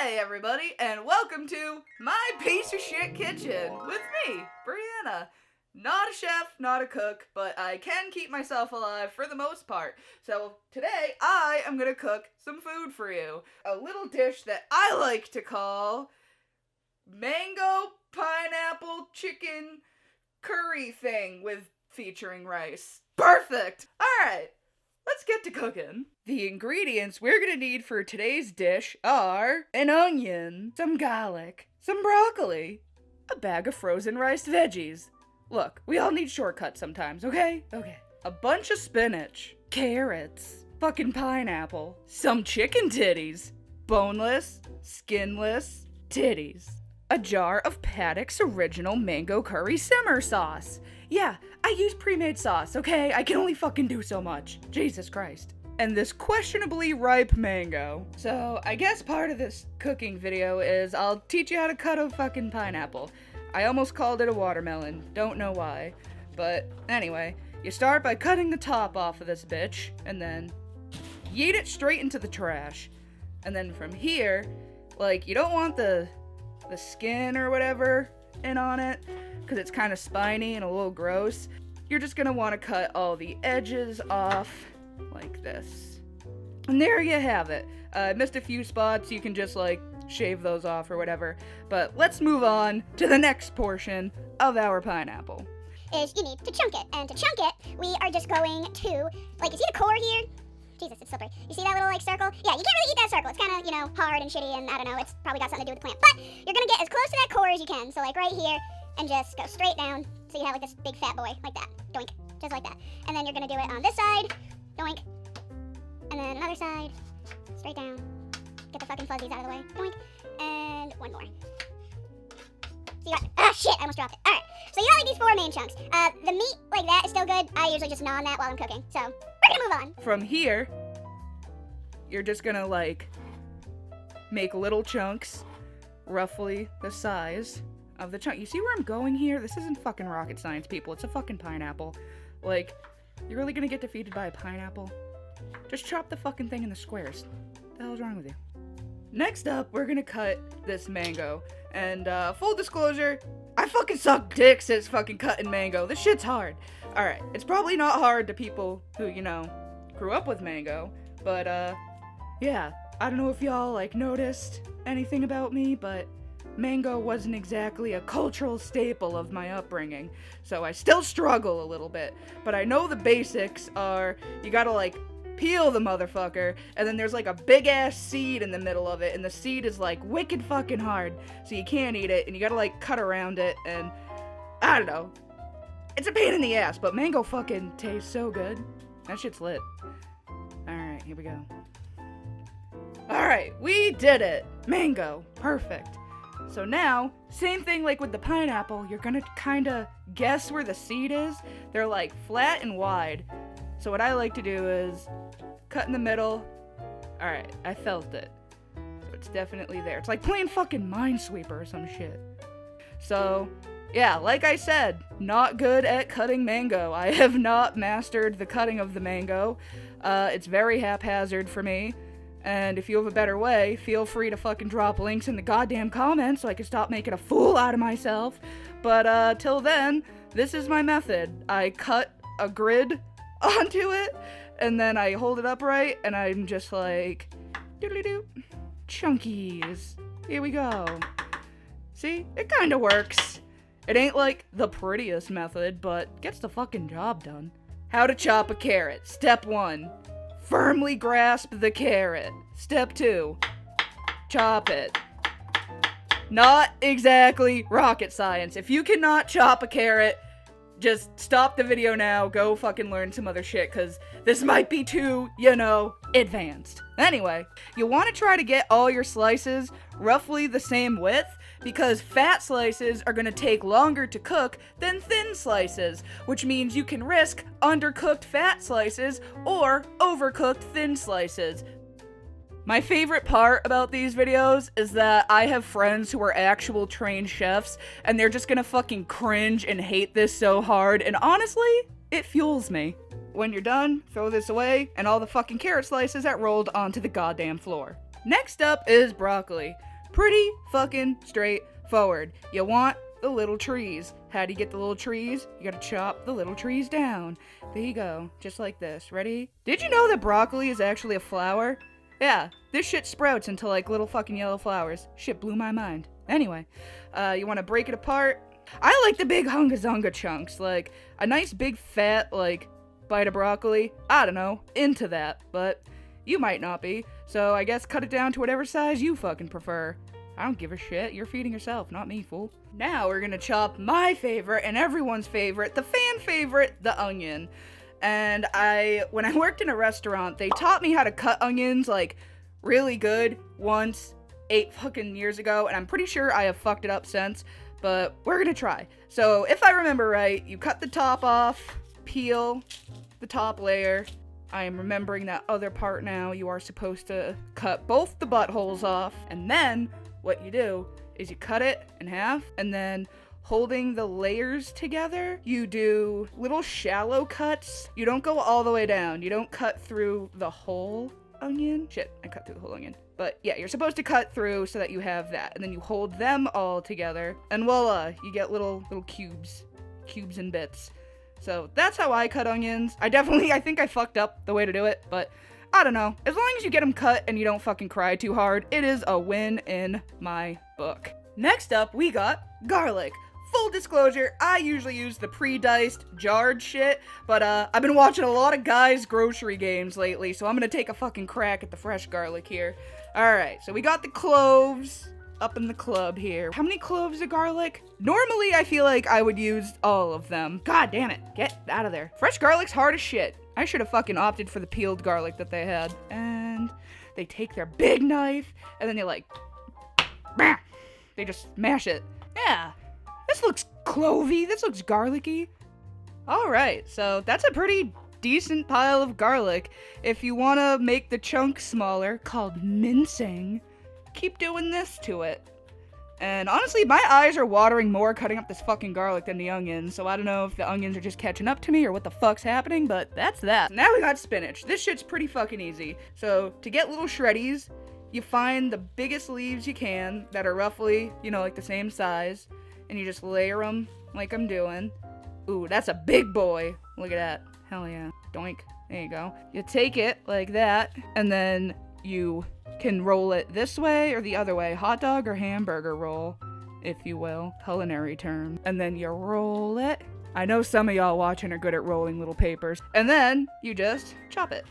Hey everybody, and welcome to My Piece of Shit Kitchen with me, Brianna. Not a chef, not a cook, but I can keep myself alive for the most part. So today I am gonna cook some food for you. A little dish that I like to call mango pineapple chicken curry thing with featuring rice. Perfect! Alright. Let's get to cooking. The ingredients we're gonna need for today's dish are an onion, some garlic, some broccoli, a bag of frozen riced veggies. Look, we all need shortcuts sometimes, okay? Okay. A bunch of spinach, carrots, fucking pineapple, some chicken titties, boneless, skinless titties, a jar of Paddock's original mango curry simmer sauce. Yeah, I use pre-made sauce, okay? I can only fucking do so much. Jesus Christ. And this questionably ripe mango. So, I guess part of this cooking video is I'll teach you how to cut a fucking pineapple. I almost called it a watermelon. Don't know why. But, anyway, you start by cutting the top off of this bitch, and then yeet it straight into the trash. And then from here, like, you don't want the skin or whatever in on it, because it's kind of spiny and a little gross. You're just gonna want to cut all the edges off like this. And there you have it. I missed a few spots. You can just like shave those off or whatever. But let's move on to the next portion of our pineapple. Is you need to chunk it. And to chunk it, we are just going to, like, you see the core here? Jesus, it's slippery. You see that little, like, circle? Yeah, you can't really eat that circle. It's kind of, hard and shitty, and I don't know, it's probably got something to do with the plant. But you're gonna get as close to that core as you can. So, like, right here, and just go straight down. So you have, like, this big fat boy, like that. Doink. Just like that. And then you're gonna do it on this side. Doink. And then another side. Straight down. Get the fucking fuzzies out of the way. Doink. And one more. So you got, shit, I almost dropped it. Alright, so you got, like, these four main chunks. The meat, like that, is still good. I usually just gnaw on that while I'm cooking. So, we're gonna move on. From here, you're just gonna, like, make little chunks, roughly the size of the chunk. You see where I'm going here? This isn't fucking rocket science, people. It's a fucking pineapple. Like, you're really gonna get defeated by a pineapple? Just chop the fucking thing into squares. What the hell's wrong with you? Next up, we're gonna cut this mango. And, full disclosure, I fucking suck dicks at fucking cutting mango. This shit's hard. Alright, it's probably not hard to people who, grew up with mango. But, yeah. I don't know if y'all, like, noticed anything about me, but mango wasn't exactly a cultural staple of my upbringing. So I still struggle a little bit. But I know the basics are, you gotta, like, peel the motherfucker, and then there's like a big ass seed in the middle of it, and the seed is like wicked fucking hard, so you can't eat it, and you gotta like cut around it, and I don't know. It's a pain in the ass, but mango fucking tastes so good. That shit's lit. Alright, here we go. Alright, we did it! Mango. Perfect. So now, same thing like with the pineapple, you're gonna kinda guess where the seed is. They're like flat and wide. So what I like to do is cut in the middle. Alright, I felt it. So it's definitely there. It's like playing fucking Minesweeper or some shit. So, yeah, like I said, not good at cutting mango. I have not mastered the cutting of the mango. It's very haphazard for me. And if you have a better way, feel free to fucking drop links in the goddamn comments so I can stop making a fool out of myself. But, till then, this is my method. I cut a grid onto it, and then I hold it upright, and I'm just like, doodly-doo, chunkies. Here we go. See? It kinda works. It ain't like the prettiest method, but gets the fucking job done. How to chop a carrot. Step 1. Firmly grasp the carrot. Step 2. Chop it. Not exactly rocket science. If you cannot chop a carrot, just stop the video now, go fucking learn some other shit, because this might be too, advanced. Anyway, you want to try to get all your slices roughly the same width, because fat slices are going to take longer to cook than thin slices, which means you can risk undercooked fat slices or overcooked thin slices. My favorite part about these videos is that I have friends who are actual trained chefs, and they're just gonna fucking cringe and hate this so hard, and honestly, it fuels me. When you're done, throw this away, and all the fucking carrot slices that rolled onto the goddamn floor. Next up is broccoli. pretty fucking straightforward. You want the little trees. How do you get the little trees? You gotta chop the little trees down. There you go, just like this. Ready? Did you know that broccoli is actually a flower? Yeah, this shit sprouts into like little fucking yellow flowers. Shit blew my mind. Anyway, you wanna break it apart. I like the big hunga zunga chunks, like a nice big fat like bite of broccoli. I don't know, into that, but you might not be. So I guess cut it down to whatever size you fucking prefer. I don't give a shit. You're feeding yourself, not me, fool. Now we're gonna chop my favorite and everyone's favorite, the fan favorite, the onion. And when I worked in a restaurant, they taught me how to cut onions like really good once 8 fucking years ago, and I'm pretty sure I have fucked it up since, but we're gonna try. So if I remember right, you cut the top off, peel the top layer. I am remembering that other part now. You are supposed to cut both the buttholes off, and then what you do is you cut it in half, and then holding the layers together, you do little shallow cuts. You don't go all the way down. You don't cut through the whole onion. Shit, I cut through the whole onion. But yeah, you're supposed to cut through so that you have that, and then you hold them all together, and voila, you get little cubes and bits. So that's how I cut onions. I think I fucked up the way to do it, but I don't know. As long as you get them cut and you don't fucking cry too hard, it is a win in my book. Next up, we got garlic. Full disclosure, I usually use the pre-diced, jarred shit, but I've been watching a lot of guys' grocery games lately, so I'm gonna take a fucking crack at the fresh garlic here. Alright, so we got the cloves up in the club here. How many cloves of garlic? Normally, I feel like I would use all of them. God damn it, get out of there. Fresh garlic's hard as shit. I should have fucking opted for the peeled garlic that they had. And they take their big knife, and then they just smash it. Yeah. This looks clovey. This looks garlicky. Alright, so that's a pretty decent pile of garlic. If you want to make the chunks smaller, called mincing, keep doing this to it. And honestly, my eyes are watering more cutting up this fucking garlic than the onions, so I don't know if the onions are just catching up to me or what the fuck's happening, but that's that. Now we got spinach. This shit's pretty fucking easy. So to get little shreddies, you find the biggest leaves you can that are roughly, like the same size, and you just layer them like I'm doing. Ooh, that's a big boy. Look at that. Hell yeah. Doink. There you go. You take it like that, and then you can roll it this way or the other way. Hot dog or hamburger roll, if you will. Culinary term. And then you roll it. I know some of y'all watching are good at rolling little papers. And then you just chop it.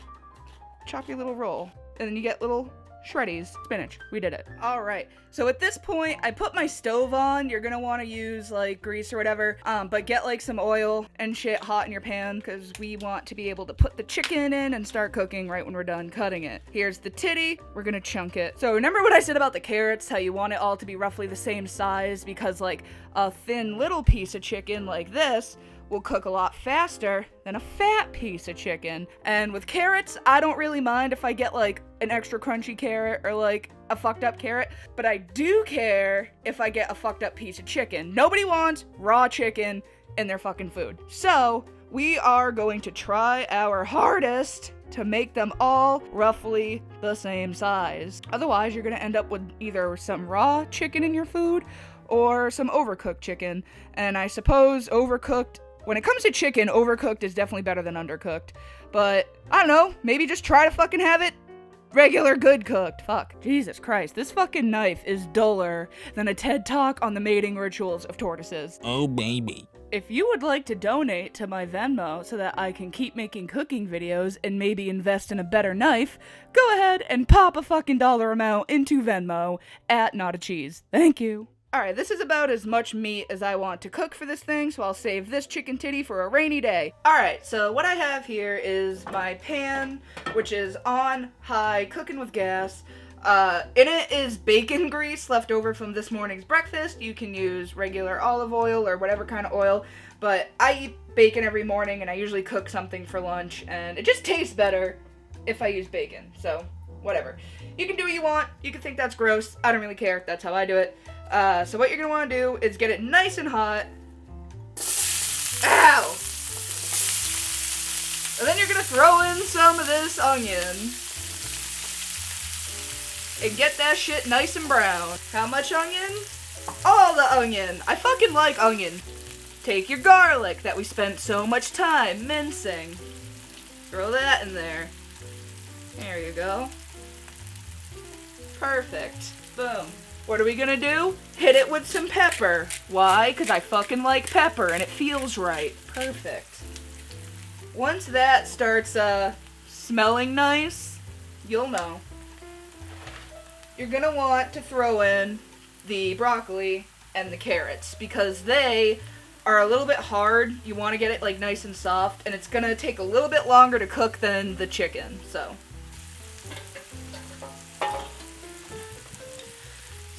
Chop your little roll. And then you get little shreddies. Spinach. We did it. Alright. So at this point, I put my stove on. You're gonna want to use like grease or whatever. But get like some oil and shit hot in your pan, because we want to be able to put the chicken in and start cooking right when we're done cutting it. Here's the titty. We're gonna chunk it. So remember what I said about the carrots, how you want it all to be roughly the same size, because like a thin little piece of chicken like this will cook a lot faster than a fat piece of chicken. And with carrots, I don't really mind if I get like an extra crunchy carrot or like a fucked up carrot, but I do care if I get a fucked up piece of chicken. Nobody wants raw chicken in their fucking food. So we are going to try our hardest to make them all roughly the same size. Otherwise, you're gonna end up with either some raw chicken in your food or some overcooked chicken. And I suppose overcooked, when it comes to chicken, overcooked is definitely better than undercooked. But, I don't know, maybe just try to fucking have it regular good cooked. Fuck. Jesus Christ, this fucking knife is duller than a TED Talk on the mating rituals of tortoises. Oh, baby. If you would like to donate to my Venmo so that I can keep making cooking videos and maybe invest in a better knife, go ahead and pop a fucking dollar amount into Venmo at Not a Cheese. Thank you. Alright, this is about as much meat as I want to cook for this thing, so I'll save this chicken titty for a rainy day. Alright, so what I have here is my pan, which is on high, cooking with gas. In it is bacon grease left over from this morning's breakfast. You can use regular olive oil or whatever kind of oil, but I eat bacon every morning and I usually cook something for lunch, and it just tastes better if I use bacon, so whatever. You can do what you want. You can think that's gross. I don't really care. That's how I do it. So what you're going to want to do is get it nice and hot. Ow! And then you're going to throw in some of this onion. and get that shit nice and brown. How much onion? All the onion. I fucking like onion. Take your garlic that we spent so much time mincing. Throw that in there. There you go. Perfect. Boom. What are we gonna do? Hit it with some pepper. Why? Because I fucking like pepper and it feels right. Perfect. Once that starts smelling nice, you'll know. You're gonna want to throw in the broccoli and the carrots because they are a little bit hard. You want to get it like nice and soft, and it's gonna take a little bit longer to cook than the chicken. So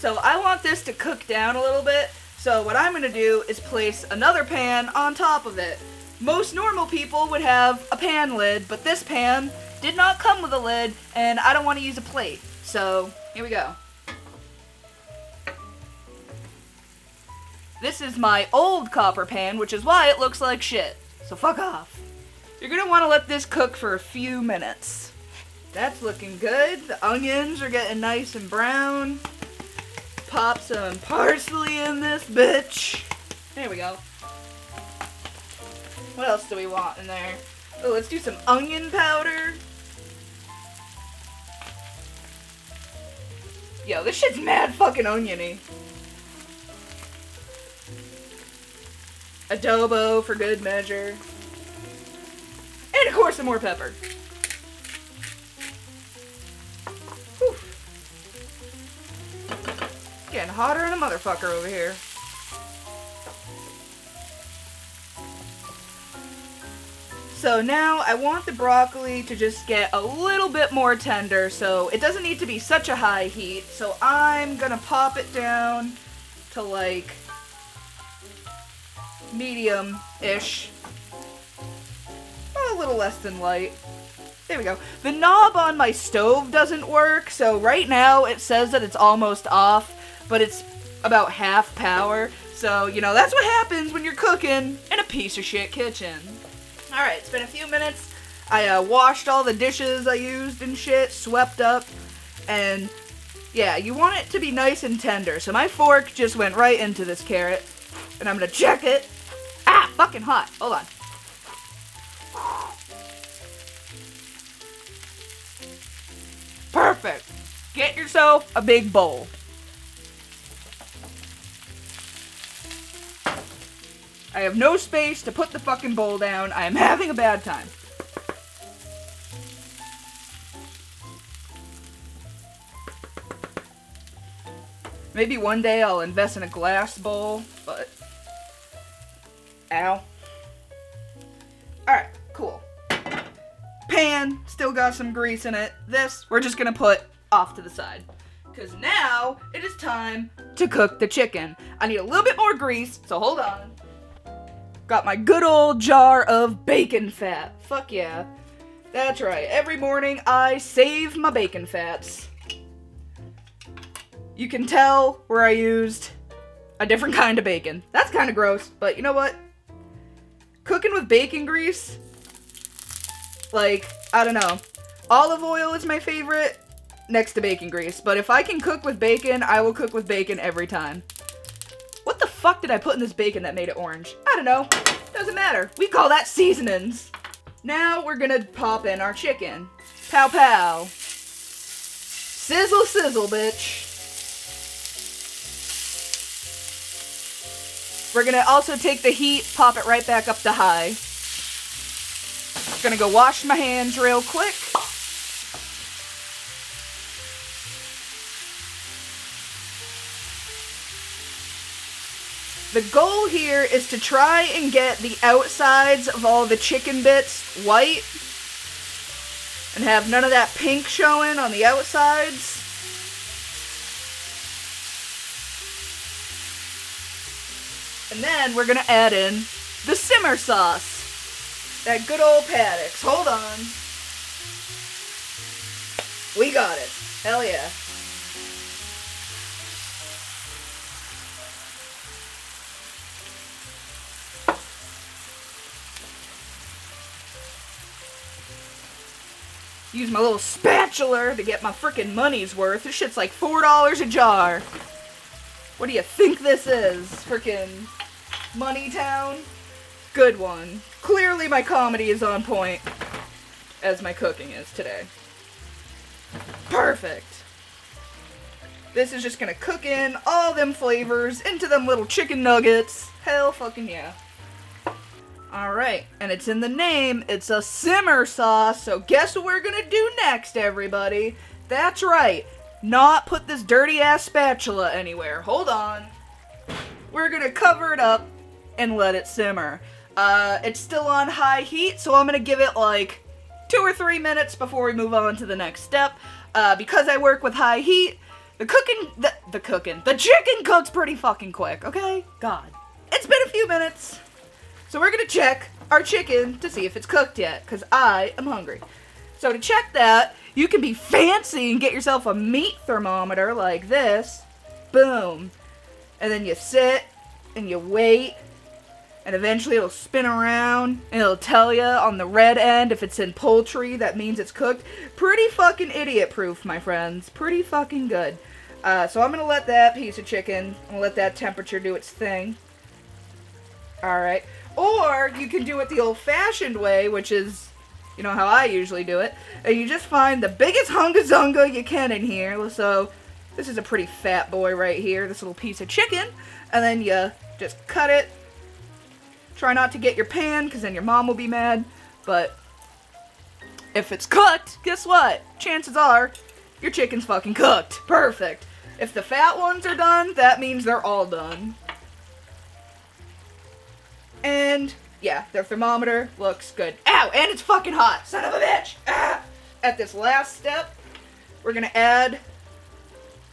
I want this to cook down a little bit. So what I'm gonna do is place another pan on top of it. Most normal people would have a pan lid, but this pan did not come with a lid, and I don't want to use a plate. So here we go. This is my old copper pan, which is why it looks like shit. So fuck off. You're gonna want to let this cook for a few minutes. That's looking good. The onions are getting nice and brown. Pop some parsley in this bitch. There we go. What else do we want in there? Oh, let's do some onion powder. Yo, this shit's mad fucking oniony. Adobo for good measure. And of course some more pepper. Whew. Getting hotter than a motherfucker over here. So now I want the broccoli to just get a little bit more tender, so it doesn't need to be such a high heat. So I'm gonna pop it down to like medium-ish. A little less than light. There we go. The knob on my stove doesn't work, so right now it says that it's almost off, but it's about half power. So, you know, that's what happens when you're cooking in a piece of shit kitchen. Alright, it's been a few minutes. I washed all the dishes I used and shit, swept up, and yeah, you want it to be nice and tender. So my fork just went right into this carrot, and I'm gonna check it. Ah, fucking hot. Hold on. Perfect. Get yourself a big bowl. I have no space to put the fucking bowl down. I am having a bad time. Maybe one day I'll invest in a glass bowl, but... Ow. Alright, cool. Pan, still got some grease in it. This, we're just gonna put off to the side. Because now, it is time to cook the chicken. I need a little bit more grease, so hold on. Got my good old jar of bacon fat. Fuck yeah. That's right. Every morning I save my bacon fats. You can tell where I used a different kind of bacon. That's kind of gross, but you know what? Cooking with bacon grease, like, I don't know. Olive oil is my favorite next to bacon grease, but if I can cook with bacon, I will cook with bacon every time. What the fuck did I put in this bacon that made it orange? I don't know. Doesn't matter. We call that seasonings. Now we're gonna pop in our chicken. Pow pow. Sizzle sizzle, bitch. We're gonna also take the heat, pop it right back up to high. Gonna go wash my hands real quick. The goal here is to try and get the outsides of all the chicken bits white and have none of that pink showing on the outsides. And then we're gonna add in the simmer sauce. That good old Paddocks. Hold on. We got it. Hell yeah. use my little spatula to get my frickin' money's worth. This shit's like $4 a jar. What do you think this is? Frickin' Money Town? Good one. Clearly my comedy is on point, as my cooking is today. Perfect. This is just gonna cook in all them flavors into them little chicken nuggets. Hell fucking yeah. Alright, and it's in the name, it's a simmer sauce, so guess what we're gonna do next, everybody? That's right, not put this dirty ass spatula anywhere. Hold on. We're gonna cover it up and let it simmer. It's still on high heat, so I'm gonna give it like 2 or 3 minutes before we move on to the next step. Because I work with high heat, the chicken cooks pretty fucking quick, okay? God. It's been a few minutes. So we're gonna check our chicken to see if it's cooked yet, because I am hungry. So to check that, you can be fancy and get yourself a meat thermometer like this. Boom. And then you sit and you wait, and eventually it'll spin around and it'll tell you on the red end if it's in poultry, that means it's cooked. Pretty fucking idiot proof, my friends. Pretty fucking good. So I'm gonna let that piece of chicken, I'm gonna let that temperature do its thing. Alright. Or you can do it the old-fashioned way, which is, you know how I usually do it. And you just find the biggest hunga-zunga you can in here. So this is a pretty fat boy right here, this little piece of chicken. And then you just cut it. Try not to get your pan, because then your mom will be mad. But if it's cooked, guess what? Chances are your chicken's fucking cooked. Perfect. If the fat ones are done, that means they're all done. And, yeah, their thermometer looks good. Ow! And it's fucking hot! Son of a bitch! Ah! At this last step, we're gonna add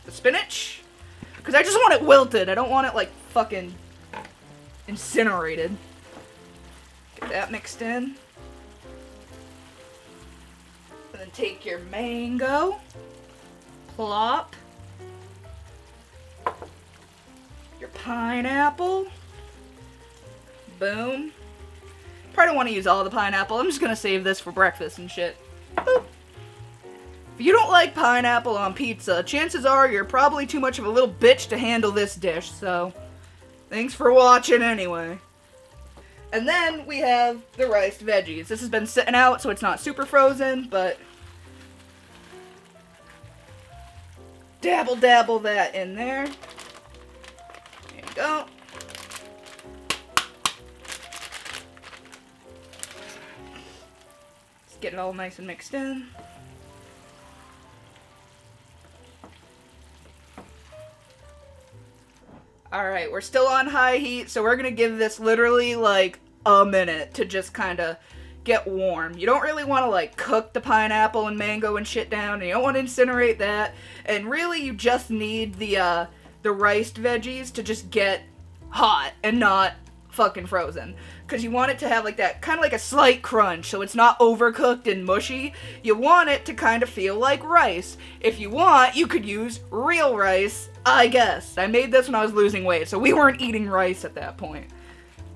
the spinach. Because I just want it wilted. I don't want it, like, fucking incinerated. Get that mixed in. And then take your mango. Plop. Your pineapple. Boom. Probably don't want to use all the pineapple. I'm just gonna save this for breakfast and shit. Boop. If you don't like pineapple on pizza, chances are you're probably too much of a little bitch to handle this dish, so thanks for watching anyway. And then we have the riced veggies. This has been sitting out, so it's not super frozen, but dabble that in there. There you go. Get it all nice and mixed in. Alright, we're still on high heat, so we're gonna give this literally like a minute to just kind of get warm. You don't really want to like cook the pineapple and mango and shit down, and you don't want to incinerate that. And really, you just need the riced veggies to just get hot and not fucking frozen. Because you want it to have like that, kind of like a slight crunch, so it's not overcooked and mushy. You want it to kind of feel like rice. If you want, you could use real rice, I guess. I made this when I was losing weight, so we weren't eating rice at that point.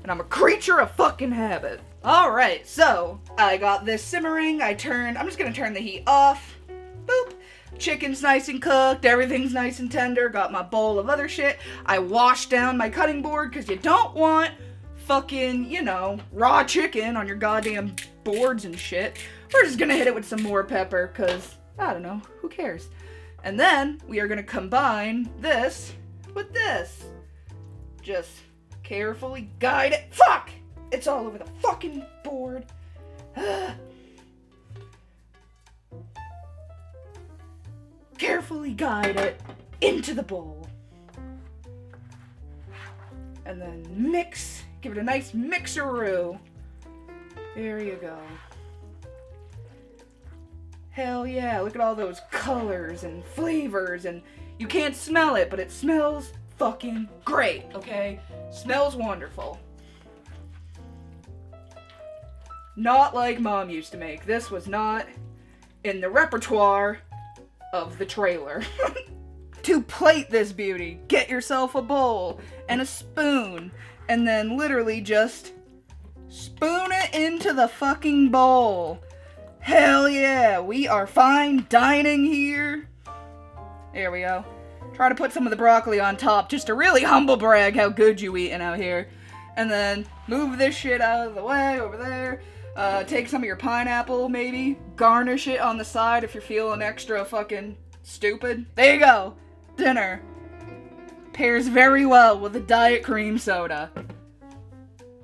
And I'm a creature of fucking habit. Alright, so I got this simmering. I'm just gonna turn the heat off. Boop. Chicken's nice and cooked, everything's nice and tender. Got my bowl of other shit. I washed down my cutting board, because you don't want fucking, you know, raw chicken on your goddamn boards and shit. We're just gonna hit it with some more pepper, because, I don't know, who cares? And then, we are gonna combine this with this. Just carefully guide it. Fuck! It's all over the fucking board. Carefully guide it into the bowl. And then mix. Give it a nice mixeroo. There you go. Hell yeah, look at all those colors and flavors, and you can't smell it, but it smells fucking great, okay? Smells wonderful. Not like Mom used to make. This was not in the repertoire of the trailer. To plate this beauty, get yourself a bowl and a spoon, and then literally just spoon it into the fucking bowl. Hell yeah, we are fine dining here. There we go. Try to put some of the broccoli on top just to really humble brag how good you eating out here. And then move this shit out of the way over there. Take some of your pineapple, maybe. Garnish it on the side if you're feeling extra fucking stupid. There you go. Dinner. Pairs very well with a diet cream soda.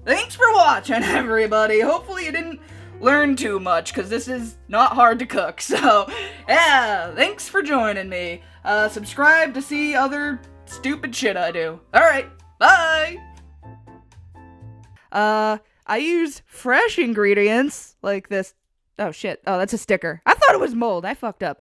Thanks for watching, everybody. Hopefully you didn't learn too much, because this is not hard to cook. So, yeah, thanks for joining me. Subscribe to see other stupid shit I do. Alright, bye! I use fresh ingredients, like this. Oh shit, oh that's a sticker. I thought it was mold, I fucked up.